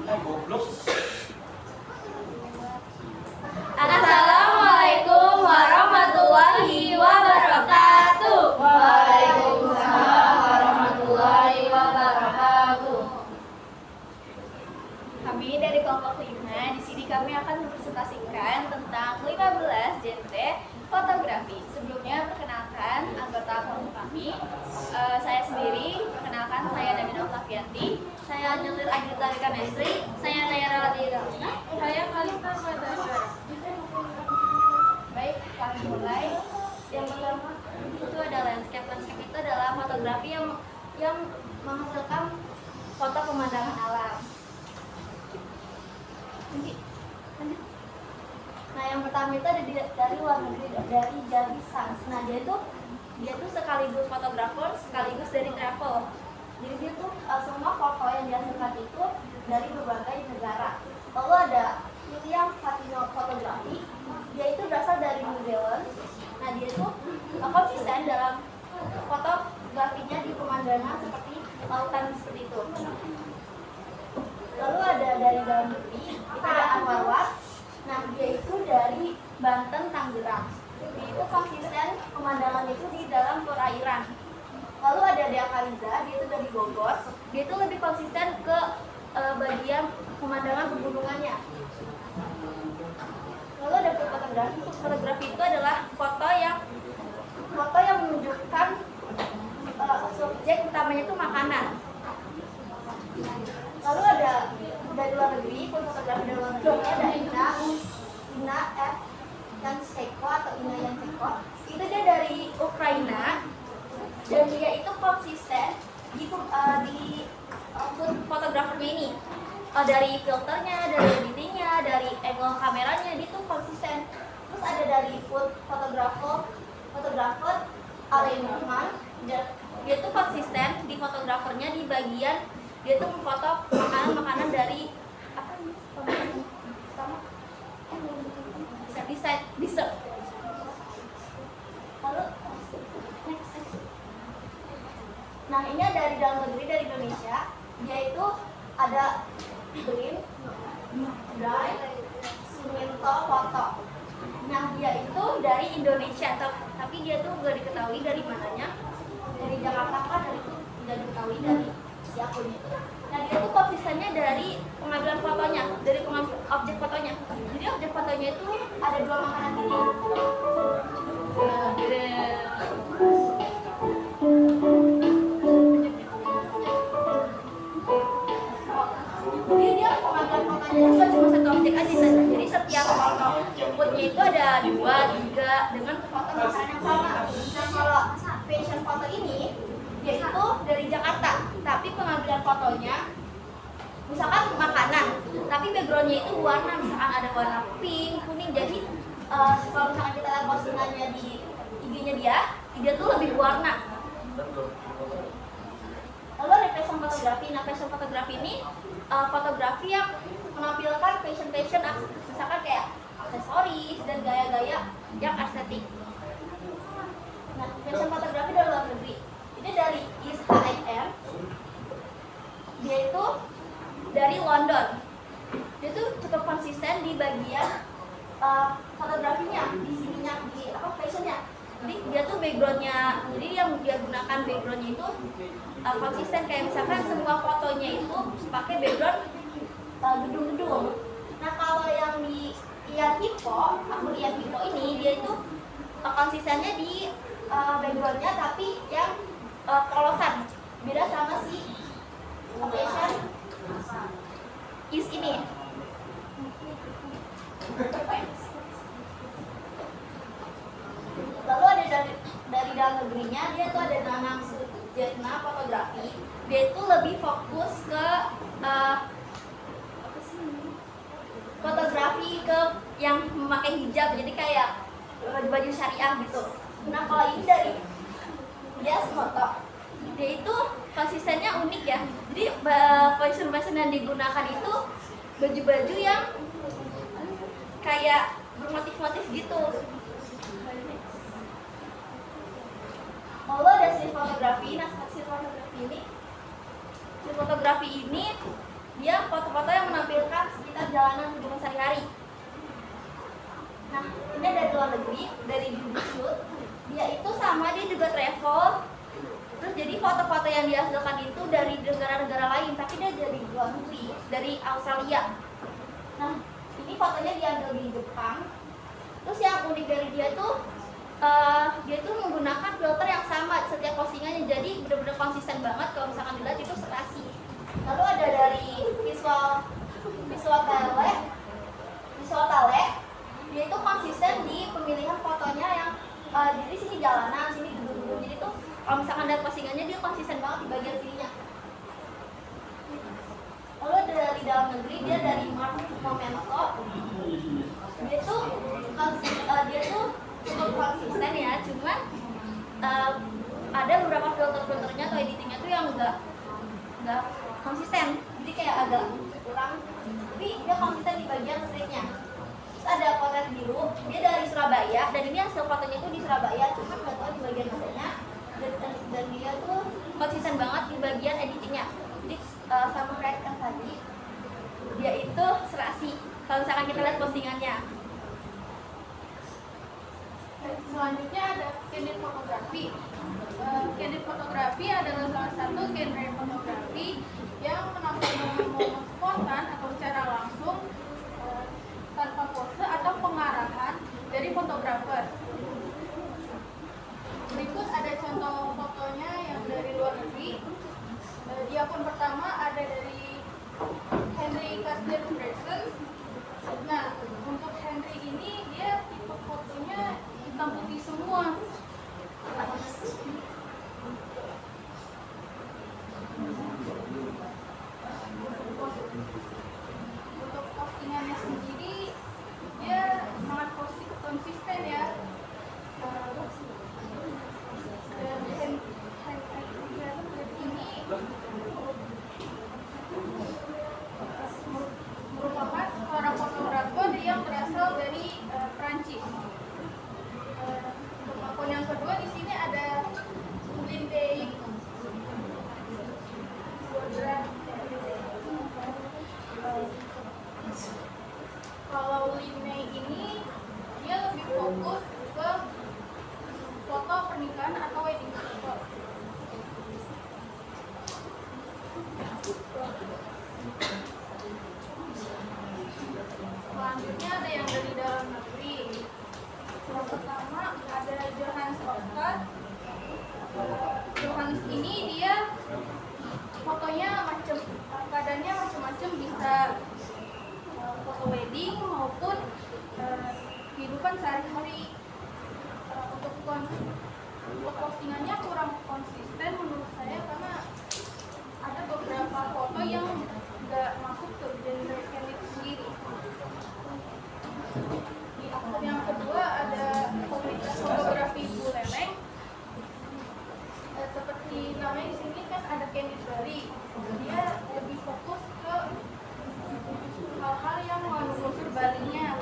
Assalamualaikum warahmatullahi wabarakatuh. Waalaikumsalam warahmatullahi wabarakatuh. Kami dari kelompok 5, di sini kami akan mempresentasikan tentang 15 genre fotografi. Sebelumnya perkenalkan anggota kelompok kami. Saya sendiri, perkenalkan saya Damina Octavianti. Saya Nyelir Agita Rika Mesri. Saya Nayara Latira. Saya Kalista Madaswara. Baik, kami mulai. Yang pertama itu adalah landscape. Landscape itu adalah fotografi yang menghasilkan foto pemandangan alam. Nah, yang pertama itu ada dari luar negeri, dari Jarvis Sans. Nah, dia tuh sekaligus fotografer, sekaligus dari travel. Jadi dia tuh semua foto yang dihasilkan itu dari berbagai negara. Lalu ada William Fatino Fotografi, dia itu berasal dari New Zealand. Nah, dia tuh konsisten dalam fotografinya di pemandangan seperti lautan seperti itu. Lalu ada dari dalam negeri, itu ada Anwar Wat. Nah, dia itu dari Banten, Tangerang. Dia itu konsisten pemandangan itu di dalam perairan. Lalu ada Dea Kaliza, dia itu dari Bogor. Dia itu lebih konsisten ke bagian pemandangan pegunungannya. Lalu ada fotografi. Fotografi itu adalah foto yang menunjukkan subjek utamanya itu makanan. Lalu ada dari luar negeri, fotografi dari luar negeri ada Ina F. Yanseko atau Ina Yanseko. Itu dia dari Ukraina dan dia itu konsisten di food fotografernya ini. Dari filternya, dari editingnya, dari angle kameranya, dia tuh konsisten. Terus ada dari food fotografer Alain Rahman. Dia tuh konsisten di fotografernya di bagian dia tuh memfoto makanan-makanan dari apa pertama dessert. Lalu next. Nah, ini dari dalam negeri, dari Indonesia. Dia itu ada Brin Dry Suminto Foto. Nah, dia itu dari Indonesia, tapi dia tuh nggak diketahui dari mananya. Dari Jakarta kan, dari itu tidak diketahui dari akunnya itu. Nah, dia tuh konsistennya dari pengambilan fotonya, dari pengambil objek fotonya. Jadi objek fotonya itu ada 2 makanan ini. Jadi dia pengambilan fotonya itu cuma 1 objek aja. Jadi setiap foto footnya itu ada 2, 3 dengan foto makanan yang sama. Nah, kalau fashion foto ini dia itu dari Jakarta, tapi pengambilan fotonya misalkan makanan, tapi backgroundnya itu warna, misalkan ada warna pink, kuning. Jadi kalau misalkan kita lihat postingannya di IG-nya dia tuh lebih warna. Lalu ada fashion fotografi. Nah, fashion fotografi ini fotografi yang menampilkan fashion misalkan kayak aksesoris dan gaya-gaya yang estetik. Nah, fashion fotografi dari luar negeri. Ini dari ISHM. Dia itu dari London. Dia tuh cukup konsisten di bagian fotografinya, di sininya, di fashionnya. Jadi dia tuh backgroundnya, jadi yang dia gunakan backgroundnya itu konsisten, kayak misalkan semua fotonya itu pakai background gedung-gedung. Nah, kalau yang di Ian Hippo, akun Ian Hippo ini, dia itu konsistennya di backgroundnya tapi yang polosan, beda sama si fashion is ini. Lalu ada dari dalam negerinya, dia tuh ada Nanang Sujatna Fotografi. Dia itu lebih fokus ke fotografi ke yang memakai hijab, jadi kayak baju syariah gitu. Nah, kalau ini dari Yes Foto, dia itu konsistennya unik ya. Jadi fashion yang digunakan itu baju-baju yang kayak bermotif-motif gitu. Lalu ada street fotografi. Nah, street fotografi ini dia foto-foto yang menampilkan sekitar jalanan hubungan sehari-hari. Nah, ini dari luar negeri, dari shoot. Dia itu sama, dia juga travel. Terus jadi foto-foto yang dihasilkan itu dari negara-negara lain, tapi dia dari luar negeri, dari Australia. Nah, ini fotonya diambil di Jepang. Terus yang unik dari dia tuh dia tuh menggunakan filter yang sama setiap postingannya, jadi benar-benar konsisten banget. Kalau misalkan dilihat itu serasi. Lalu ada dari visual tale, dia itu konsisten di pemilihan fotonya yang jadi sini jalanan, sini gedung-gedung. Jadi tuh kalau misalkan lihat postingannya dia konsisten banget di bagian sininya. Lalu dari dalam negeri, dia dari Mark Momento. Dia tuh cukup konsisten ya, cuman ada beberapa filternya atau editingnya tuh yang enggak konsisten, jadi kayak agak kurang, tapi dia konsisten di bagian streetnya. Terus ada potret biru, dia dari Surabaya, dan ini hasil fotonya itu di Surabaya, cuma nggak tahu di bagian mananya, dan dia tuh konsisten banget di bagian editingnya. Jadi sama kayak yang tadi, dia itu serasi kalau misalkan kita lihat postingannya. Selanjutnya ada candid fotografi. Candid fotografi adalah salah satu genre fotografi yang menampilkan momen spontan atau secara langsung tanpa pose atau pengarahan dari fotografer. Berikut ada contoh fotonya yang dari luar negeri. Di akun pertama ada dari Henry Cartier Bresson. Nah, untuk Henry ini dia tipe fotonya hitam putih semua. Untuk postingannya sendiri dia sangat konsisten ya. Dan ini merupakan seorang fotografer yang berasal dari Prancis. Untuk akun yang kedua di sini ada Lindsay. Kalau Lindsay ini dia lebih fokus ke foto pernikahan atau wedding foto. Selanjutnya ada yang dari dalam negeri. Yang pertama ada Johannes Oscar. Johannes ini dia fotonya keadaannya macam-macam, bisa foto wedding maupun kehidupan sehari-hari. Untuk postingannya kurang konsisten menurut saya karena ada beberapa foto yang nggak masuk ke genre candid sendiri. Di akun yang kedua ada komunitas fotografi Buleleng. Seperti namanya di sini kan ada Candid Bali. Dia lebih fokus ke hal-hal yang mengandung unsur Balinya.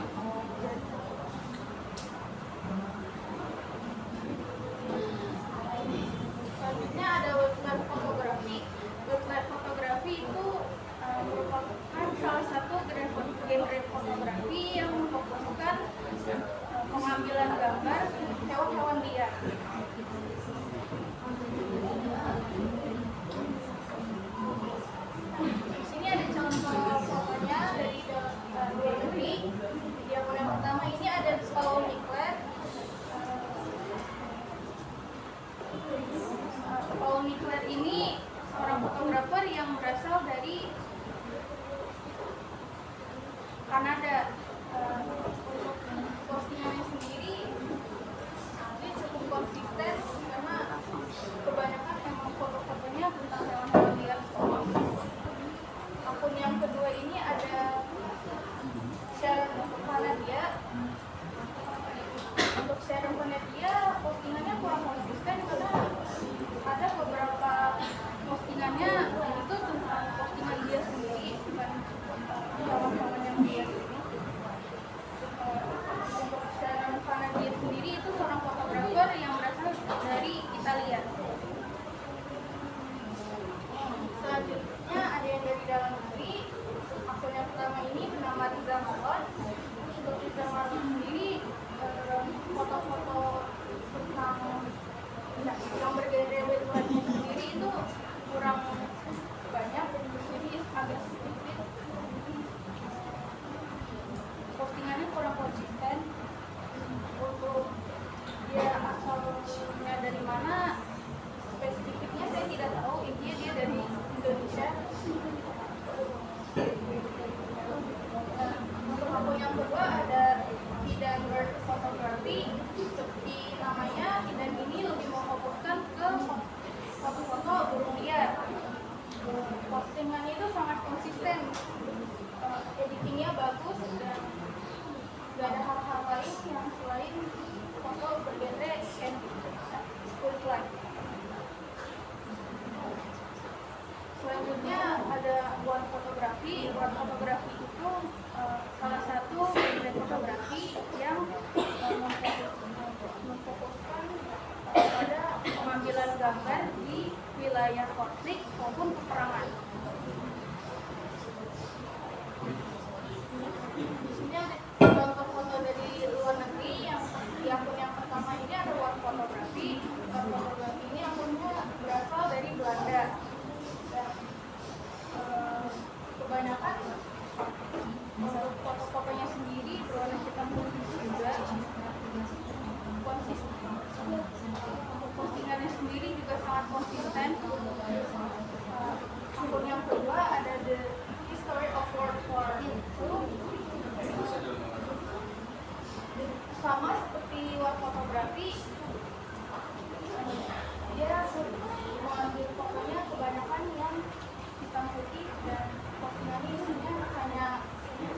dan postingannya isinya hanya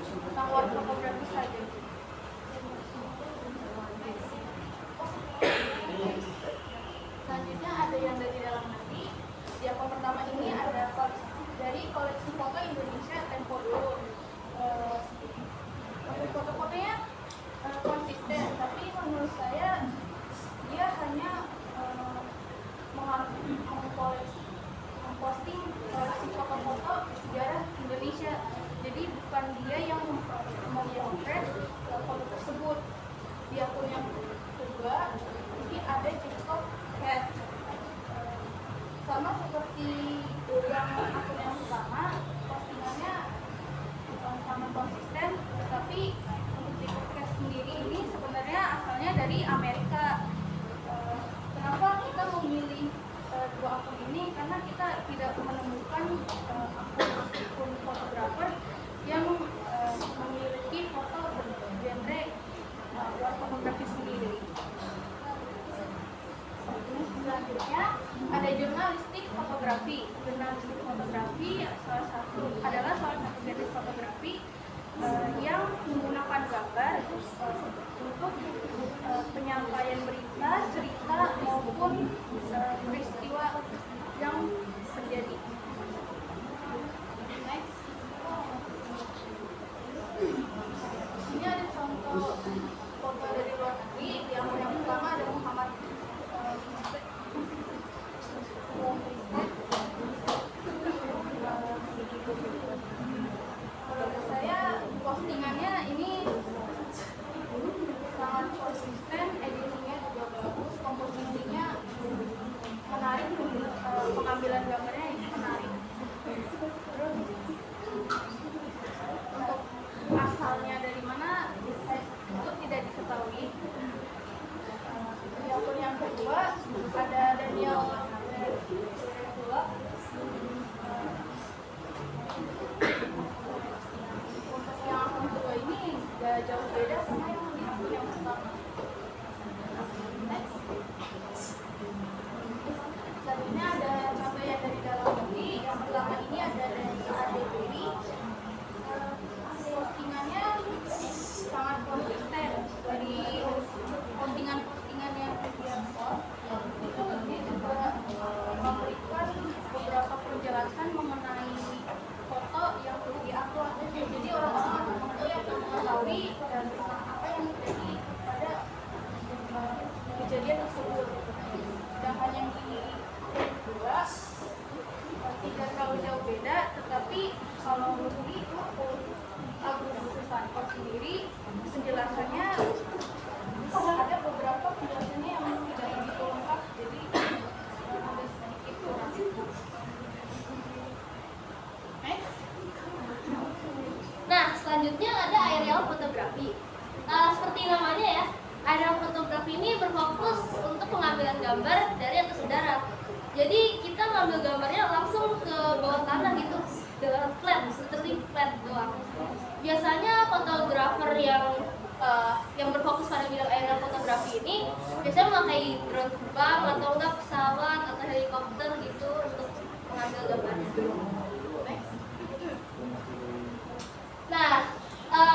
tentang world fotografi saja. Selanjutnya ada yang dari dalam negeri. Yang pertama ini ada dari koleksi foto Indonesia Tempo. Foto-fotonya konsisten, tapi menurut saya dia hanya memposting koleksi foto-foto sejarah Indonesia. Jadi bukan dia yang memotret foto tersebut. Di akun yang kedua ini ada TikTok Cat. Sama seperti yang akun yang pertama, postingannya sangat konsisten, tapi untuk TikTok Cat sendiri ini sebenarnya asalnya dari Amerika. Kenapa kita memilih dua akun ini? Karena kita tidak menemukan akun fotografer yang memiliki foto bergenre buat fotografi sendiri. Selanjutnya ada jurnalistik fotografi. Jurnalistik fotografi adalah salah satu jenis fotografi yang menggunakan gambar untuk penyampaian berita, cerita maupun peristiwa yang terjadi. Next. Ini ada contoh foto dari luar negeri. Yang pertama ada Muhammad menurut saya postingannya ini sangat konsisten, editingnya juga bagus, komposisinya menarik, pengambilan gambarnya menarik. Terus untuk asalnya dari mana itu tidak diketahui. Di akun yang kedua ada Daniel Vlog. Untuk yang akun kedua ini gak jauh beda sama yang di akun yang pertama. Next. Selanjutnya ada contoh yang dari dalam negeri. Yang pertama ini ada dari ADBI. Postingannya sangat konsisten. Dari postingan-postingan yang dia post itu dia juga memberikan beberapa penjelasan mengenai foto yang diupload. Jadi orang-orang akan mengetahui dan apa yang terjadi pada kejadian tersebut. Sedangkan yang ini kedua tidak terlalu jauh beda, tetapi kalau di Agus Susanto sendiri penjelasannya ada beberapa penjelasannya yang tidak begitu lengkap, jadi ada sedikit kurang. Next. Nah, selanjutnya ada aerial fotografi. Seperti namanya ya, aerial fotografi ini berfokus untuk pengambilan gambar dari atas udara. Jadi kita ngambil gambarnya langsung ke bawah tanah gitu, dengan flat, seperti flat doang. Biasanya fotografer yang berfokus pada bidang aerial fotografi ini biasanya memakai drone terbang atau enggak pesawat atau helikopter gitu untuk mengambil gambarnya. Nah,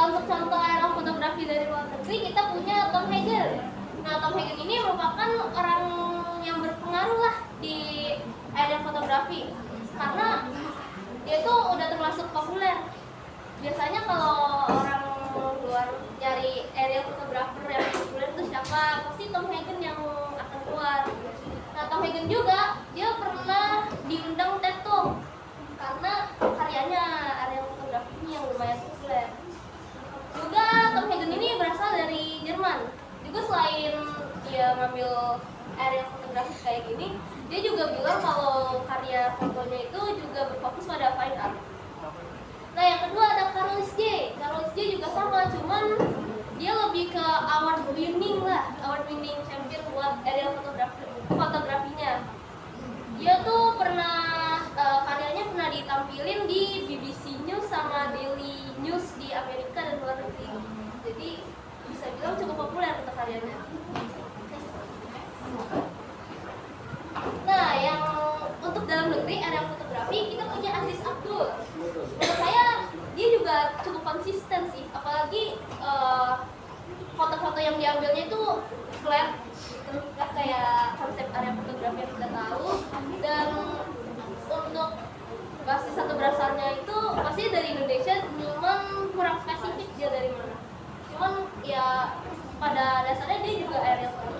untuk contoh aerial fotografi dari luar negeri kita punya Tom Hagen. Nah, Tom Hagen ini merupakan orang yang berpengaruh lah di aerial fotografi karena dia tuh udah termasuk populer. Biasanya kalau orang luar nyari aerial fotografer yang populer itu siapa? Pasti Tom Hagen yang akan keluar. Nah, Tom Hagen juga dia pernah diundang TED Talk karena karyanya aerial fotografinya yang lumayan populer. Juga Tom Hagen ini berasal dari Jerman. Juga selain dia ngambil aerial fotografi kayak gini, dia juga bilang kalau karya fotonya itu juga berfokus pada fine art. Nah, yang kedua ada Carlos J. Carlos J juga sama, cuman dia lebih ke award winning champion buat aerial fotografinya. Dia tuh karyanya pernah ditampilin di BBC News sama Daily News di Amerika dan luar negeri. Jadi bisa bilang cukup populer untuk karyanya. Nah, yang untuk dalam negeri aerial fotografi kita punya Aziz Abdul. konsisten sih, apalagi foto-foto yang diambilnya itu flat gitu, kayak konsep area fotografi yang kita tahu. Dan untuk basis atau berasalnya itu pasti dari Indonesia, cuman kurang spesifik dia dari mana. Cuman ya pada dasarnya dia juga aerial foto.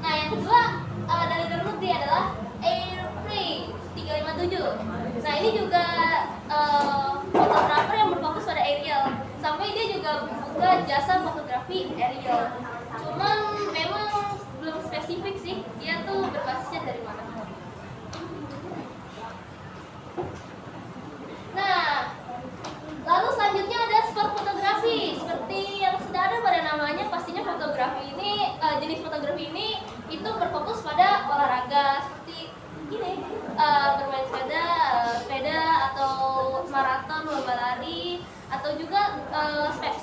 Nah yang kedua dari luar negeri adalah Airplay 357. Nah ini juga fotografer yang berfokus pada aerial, sampai dia juga membuka jasa fotografi aerial. Cuman memang belum spesifik sih dia tuh berbasisnya dari mana. Nah lalu selanjutnya ada sport fotografi. Seperti yang sudah ada pada namanya, pastinya fotografi ini jenis fotografi ini itu berfokus pada olahraga seperti ini, bermain sepeda atau maraton, lomba lari, atau juga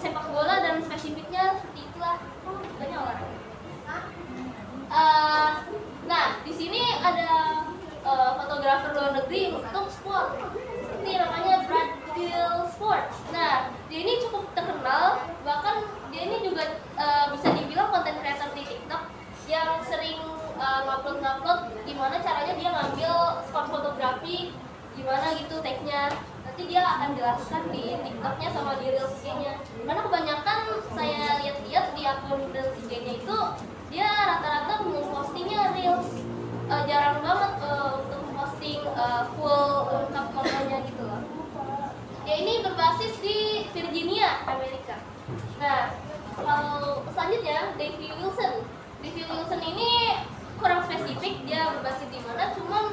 sepak bola, dan spesifiknya seperti itulah, banyak olahraga. Nah di sini ada fotografer luar negeri untuk sport, seperti namanya Bradfield Sports. Nah dia ini cukup terkenal, bahkan dia ini juga bisa dibilang content creator di TikTok yang sering ngupload gimana caranya dia ngambil spot fotografi, gimana gitu take-nya. Nanti dia akan jelaskan di TikToknya sama di Reels IG-nya. Karena kebanyakan saya lihat-lihat di akun Reels IG-nya itu dia rata-rata mempostingnya Reels, jarang banget untuk posting full lengkap fotonya gitu loh. Ya ini berbasis di Virginia, Amerika. Nah kalau selanjutnya Davey Wilson. Davey Wilson ini kurang spesifik dia berbasis di mana, cuman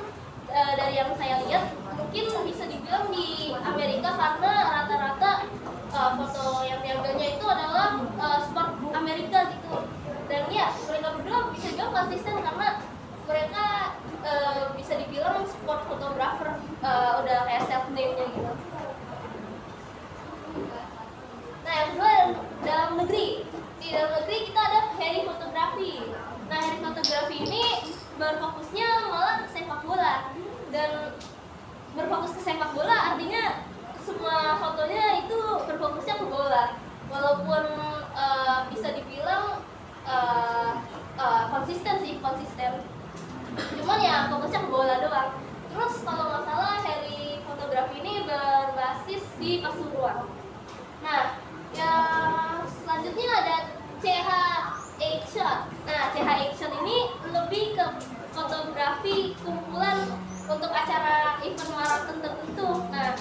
dari yang saya lihat mungkin bisa dibilang di Amerika, karena rata-rata foto yang diambilnya itu adalah sport Amerika gitu. Dan ya mereka berdua bisa juga konsisten karena mereka bisa dibilang sport photographer, udah kayak self name-nya gitu. Nah yang kedua dalam negeri. Di dalam negeri kita ada Harry Fotografi. Nah Harry Fotografi ini berfokusnya malah ke sepak bola, dan berfokus ke sepak bola artinya semua fotonya itu berfokusnya ke bola, walaupun bisa dibilang konsisten, cuman ya fokusnya ke bola doang. Terus kalau nggak salah Harry Fotografi ini berbasis di Pasuruan. Nah yang selanjutnya ada CH Action. Nah CH Action ini lebih ke fotografi kumpulan untuk acara event maraton tertentu. Nah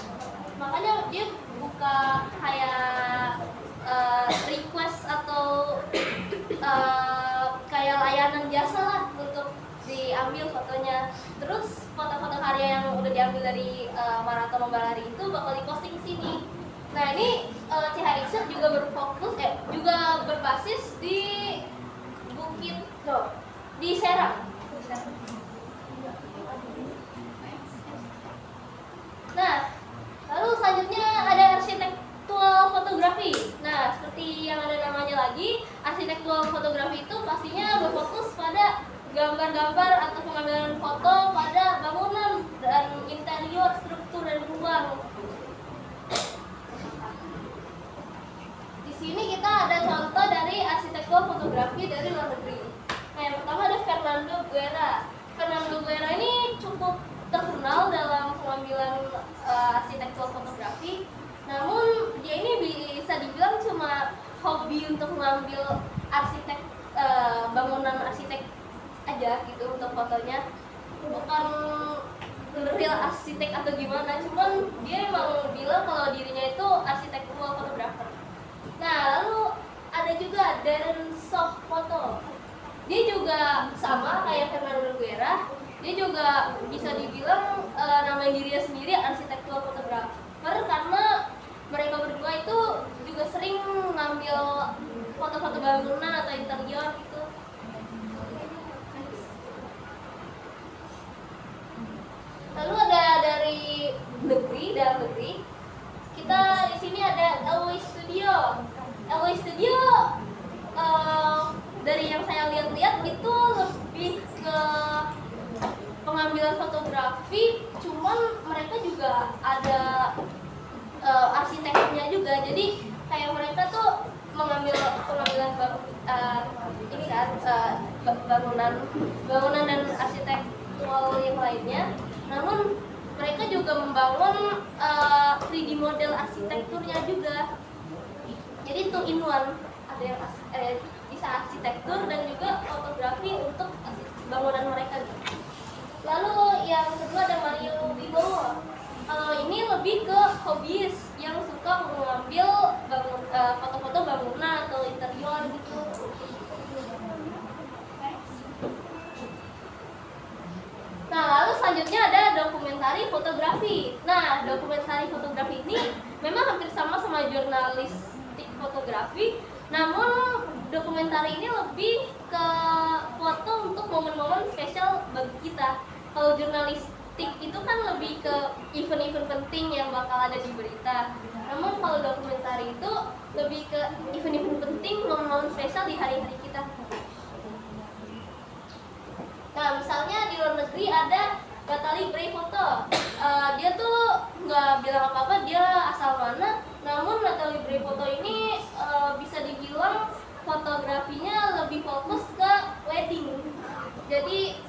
makanya dia buka kayak request atau kayak layanan jasa lah untuk diambil fotonya. Terus foto-foto karya yang udah diambil dari maraton lomba lari itu bakal diposting di sini. Nah ini CH Action juga berfokus juga berbasis di di Serang. Nah lalu selanjutnya ada arsitektural fotografi. Nah seperti yang ada namanya lagi, arsitektural fotografi itu pastinya berfokus pada gambar-gambar atau pengambilan foto pada bangunan dan interior, struktur dan ruang. Di sini kita ada contoh dari arsitektur fotografi dari luar negeri. Nah yang pertama ada Fernando Guerra. Fernando Guerra ini cukup terkenal dalam pengambilan arsitektur fotografi. Namun dia ini bisa dibilang cuma hobi untuk mengambil arsitek bangunan arsitek aja gitu untuk fotonya, bukan real arsitek atau gimana. Cuman dia emang bilang kalau dirinya itu arsitektural fotografer. Nah lalu ada juga Darren Soft Photo. Dia juga sama kayak Fernando Guerra, dia juga bisa dibilang namain dirinya sendiri arsitektural fotografer karena mereka berdua itu juga sering ngambil foto-foto bangunan atau interior gitu. Lalu ada dari dalam negeri. Kita di sini ada LW Studio. LW Studio dari yang saya lihat-lihat itu lebih ke pengambilan fotografi, cuman mereka juga ada arsitekturnya juga. Jadi kayak mereka tuh mengambil pengambilan ini kan bangunan dan arsitektural yang lainnya. Namun mereka juga membangun 3D model arsitekturnya juga. Jadi itu in one, ada yang bisa arsitektur dan juga fotografi untuk bangunan mereka. Lalu yang kedua ada Mario Wibowo. Kalau ini lebih ke hobis yang suka mengambil foto-foto bangunan atau interior gitu. Nah, lalu selanjutnya ada dokumentari fotografi. Nah, dokumentari fotografi ini memang hampir sama jurnalistik fotografi, namun dokumentari ini lebih ke foto untuk momen-momen spesial bagi kita. Kalau jurnalistik itu kan lebih ke event-event penting yang bakal ada di berita. Namun kalau dokumentari itu lebih ke event-event penting, momen-momen spesial di hari-hari kita. Nah, misalnya di luar negeri ada Natalie Bray Foto. Dia tuh nggak bilang apa-apa, dia asal mana. Namun Natalie Bray Foto ini bisa dibilang fotografinya lebih fokus ke wedding. Jadi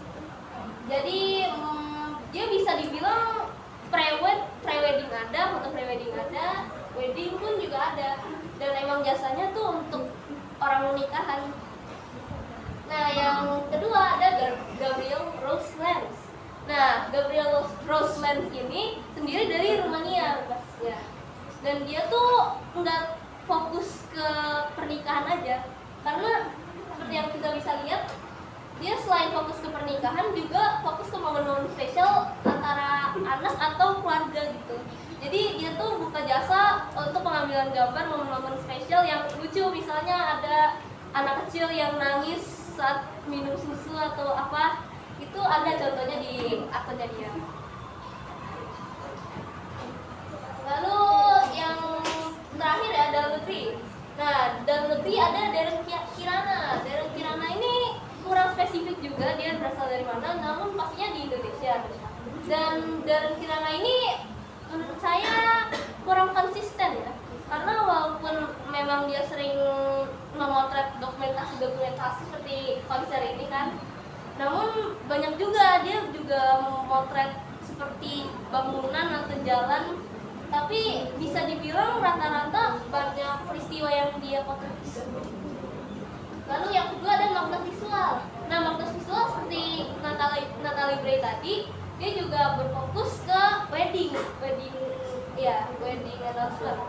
dia bisa dibilang pre-wedding ada, foto pre-wedding ada, wedding pun juga ada. Dan emang jasanya tuh untuk orang nikahan. Nah, yang kedua ada Gabriel Roselands. Nah, Gabriel Roselands ini sendiri dari Rumania, ya. Dan dia tuh nggak fokus ke pernikahan aja, karena seperti yang kita bisa lihat, dia selain fokus ke pernikahan juga fokus ke momen-momen spesial antara anak atau keluarga gitu. Jadi dia tuh buka jasa untuk pengambilan gambar momen-momen spesial yang lucu, misalnya ada anak kecil yang nangis saat minum susu atau apa, itu ada contohnya di akunnya dia. Lalu yang terakhir ya dalam negeri. Nah, dalam negeri ada Darren Kirana. Darren Kirana ini kurang spesifik juga dia berasal dari mana, namun pastinya di Indonesia. Dan Darren Kirana ini menurut saya kurang konsisten ya, karena walaupun memang dia sering memotret dokumentasi seperti konser ini kan, namun banyak juga dia juga memotret seperti bangunan atau jalan, tapi bisa dibilang rata-rata banyak peristiwa yang dia potret. Lalu yang kedua ada magnet visual. Nah, magnet visual seperti Natalie Bray tadi, dia juga berfokus ke wedding announcement.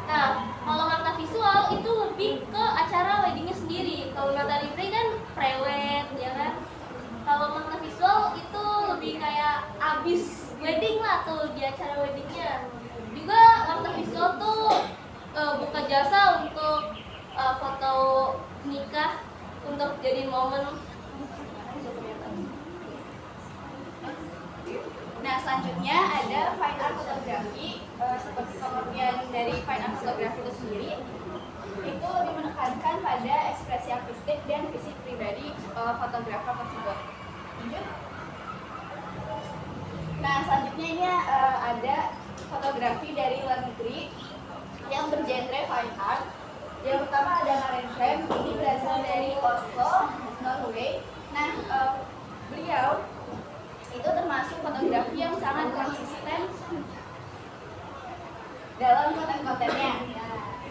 Nah, kalau magnet visual itu lebih ke acara weddingnya sendiri. Kalau Natalie Bray kan pre-wed, ya kan? Kalau magnet visual itu lebih kayak abis wedding lah, atau di acara weddingnya. Juga magnet visual tuh buka jasa untuk foto nikah untuk jadi momen. Nah, selanjutnya ada fine art fotografi. Seperti pengertian dari fine art fotografi itu sendiri, itu lebih menekankan pada ekspresi artistik dan visi pribadi fotografer tersebut. Lanjut. Nah, selanjutnya ini ada fotografi dari luar negeri yang bergenre fine art. Yang pertama ada Maren Frem, ini berasal dari Oslo, Norway. Nah, beliau itu termasuk fotografi yang sangat konsisten dalam konten-kontennya.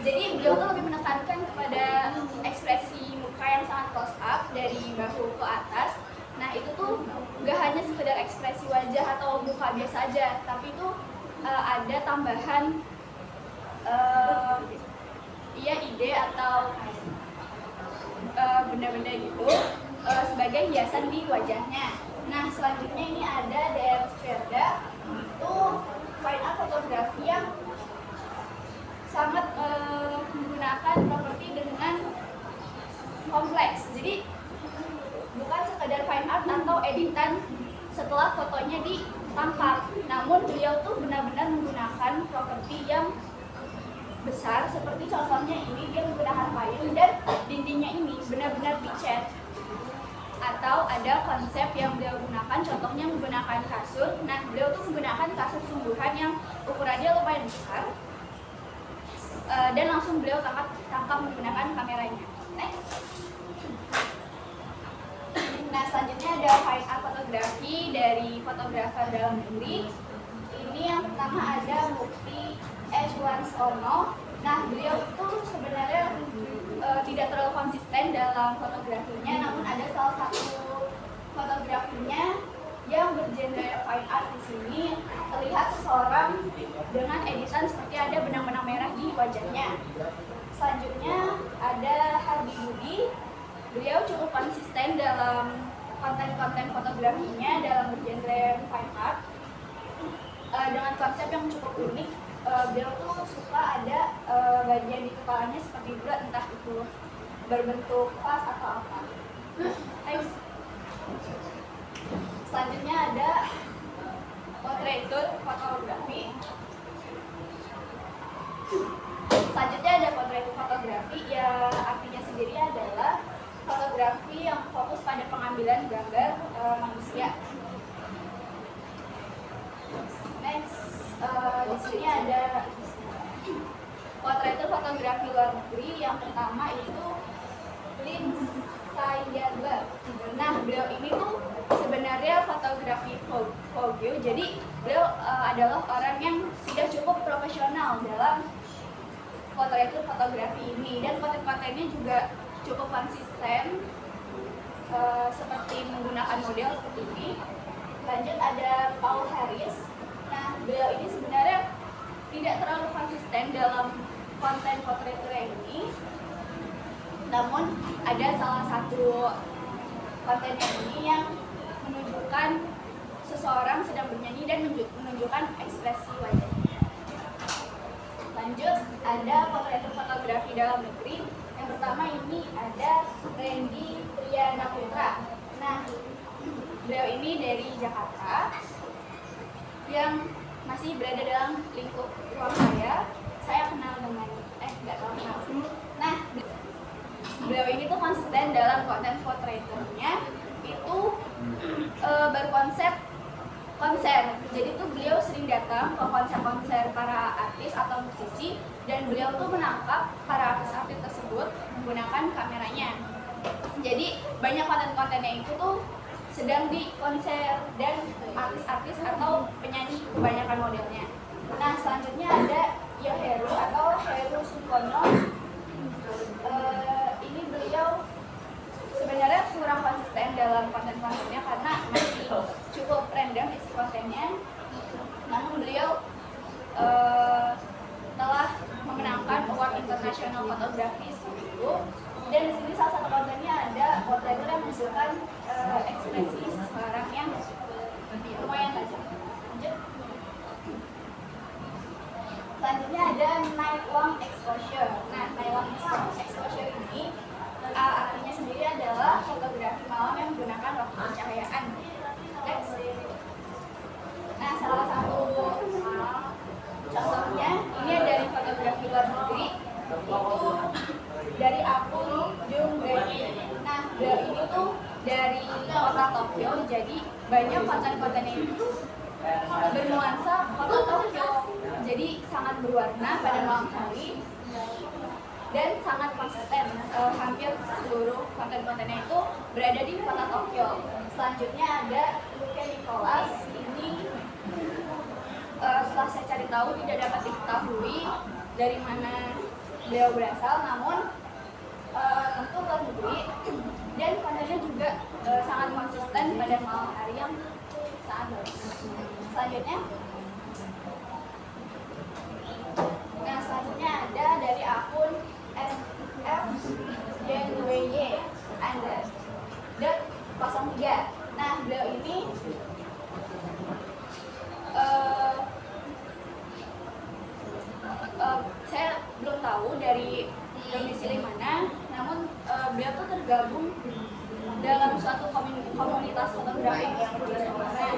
Jadi beliau tuh lebih menekankan kepada ekspresi muka yang sangat close up dari bahu ke atas. Nah, itu tuh nggak hanya sekedar ekspresi wajah atau muka biasa aja, tapi itu ada tambahan ide atau benda-benda gitu sebagai hiasan di wajahnya. Nah, selanjutnya ini ada DR Sperda, itu fine art fotografi yang sangat menggunakan properti dengan kompleks. Jadi bukan sekadar fine art atau editan setelah fotonya ditangkap, namun beliau tuh benar-benar menggunakan properti yang besar, seperti contohnya ini dia menggunakan payung dan dindingnya ini benar-benar dicat. Atau ada konsep yang beliau gunakan, contohnya menggunakan kasur. Nah, beliau tuh menggunakan kasur sungguhan yang ukurannya lumayan besar, dan langsung beliau tangkap menggunakan kameranya. Next. Nah, selanjutnya ada fine art fotografi dari fotografer dalam negeri. Ini yang pertama ada Mukti Eswansono. Nah, beliau itu sebenarnya tidak terlalu konsisten dalam fotografinya, namun ada salah satu fotografinya yang bergenre fine art. Di sini terlihat seseorang dengan editan seperti ada benang-benang merah di wajahnya. Selanjutnya ada Hardi Budi. Beliau cukup konsisten dalam konten-konten fotografinya dalam bergenre fine art dengan konsep yang cukup unik. Beliau tuh suka ada bagian di kepalanya seperti bulat, entah itu berbentuk vas atau apa. Next. Selanjutnya ada portraiture fotografi. Selanjutnya ada portraiture fotografi, ya artinya sendiri adalah fotografi yang fokus pada pengambilan gambar manusia. Next, di sini ada portraiture fotografi luar negeri. Yang pertama itu Lindsay Gerber. Nah, beliau ini tuh sebenarnya fotografi Vogue, jadi beliau adalah orang yang sudah cukup profesional dalam portraiture fotografi ini, dan konten-kontennya juga cukup konsisten, seperti menggunakan model seperti ini. Lanjut ada Paul Harris. Nah, beliau ini sebenarnya tidak terlalu konsisten dalam konten portraiture ini, namun ada salah satu kontennya ini yang menunjukkan seseorang sedang bernyanyi dan menunjukkan ekspresi wajahnya. Lanjut ada portraiture fotografi dalam negeri. Yang pertama ini ada Randy Triana Putra. Nah, beliau ini dari Jakarta yang masih berada dalam lingkup ruang saya kenal dengan nggak tahu kenal. Nah, beliau ini tuh konsisten dalam konten portraiture-nya itu berkonsep konser. Jadi tuh beliau sering datang ke konser-konser para artis atau musisi, dan beliau tuh menangkap para artis-artis tersebut menggunakan kameranya. Jadi banyak konten-kontennya itu tuh sedang di konser dan artis-artis atau penyanyi, kebanyakan modelnya. Nah, selanjutnya ada Yoheru atau Heru Sukono. Ini beliau sebenarnya kurang konsisten dalam konten-kontennya karena masih cukup random isi kontennya. Namun beliau telah memenangkan Award International Photography itu. Dan di sini salah satu kontennya ada portraiture yang menunjukkan ekspresi seseorang yang lumayan tajam. Lanjut. Selanjutnya ada night long exposure. Nah, night long exposure ini artinya sendiri adalah fotografi malam yang menggunakan waktu pencahayaan. Next. Nah, salah satu contohnya ini dari fotografi luar negeri, itu dari akun Jung Grady. Nah, beliau ini tuh dari kota Tokyo, jadi banyak konten-kontennya itu bernuansa kota Tokyo, jadi sangat berwarna pada malam hari dan sangat konsisten. Hampir seluruh konten-kontennya itu berada di kota Tokyo. Selanjutnya ada Luke Nicholas. Ini setelah saya cari tahu tidak dapat diketahui dari mana beliau berasal, namun tentu luar negeri, dan kontennya juga sangat konsisten pada malam hari yang sangat bagus. Selanjutnya, nah selanjutnya ada dari akun SFJNWY _03. Nah, beliau ini saya belum tahu dari domisili mana, namun beliau tuh tergabung dalam suatu komunitas fotografi yang berwarna.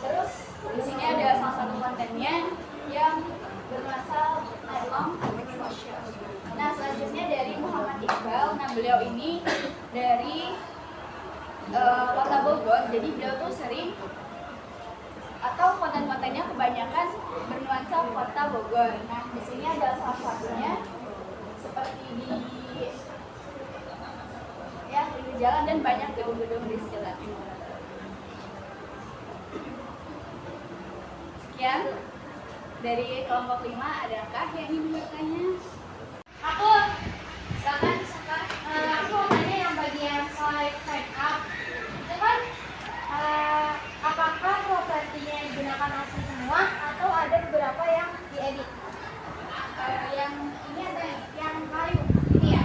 Terus di sini ada salah satu kontennya yang bernuansa night long exposure. Nah, selanjutnya dari Muhammad Iqbal. Nah, beliau ini dari kota Bogor, jadi beliau tuh sering atau konten-kontennya kebanyakan bernuansa kota Bogor. Nah, di sini ada salah satunya seperti di pinggir jalan dan banyak gedung-gedung di sekitarnya. Sekian dari kelompok 5, adakah yang ingin bertanya? Aku silakan. Aku mau tanya yang bagian slide sign up itu kan apakah propertinya yang digunakan asli semua atau ada beberapa yang diedit? Yang ini ada Yang kayu ini ya?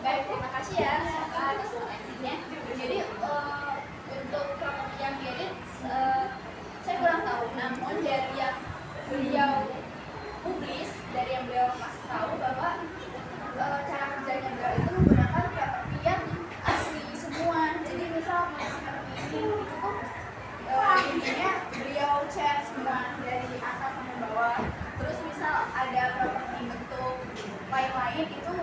baik, terima kasih ya atas pertanyaannya. Jadi untuk properti yang diedit saya kurang tahu, namun dari yang beliau publis, dari yang beliau kasih tahu bahwa cara kerjanya beliau itu menggunakan properti yang asli semua. Jadi misal seperti ini itu tuh intinya beliau cat semua dari atas sampai bawah. Terus misal ada properti bentuk lain-lain itu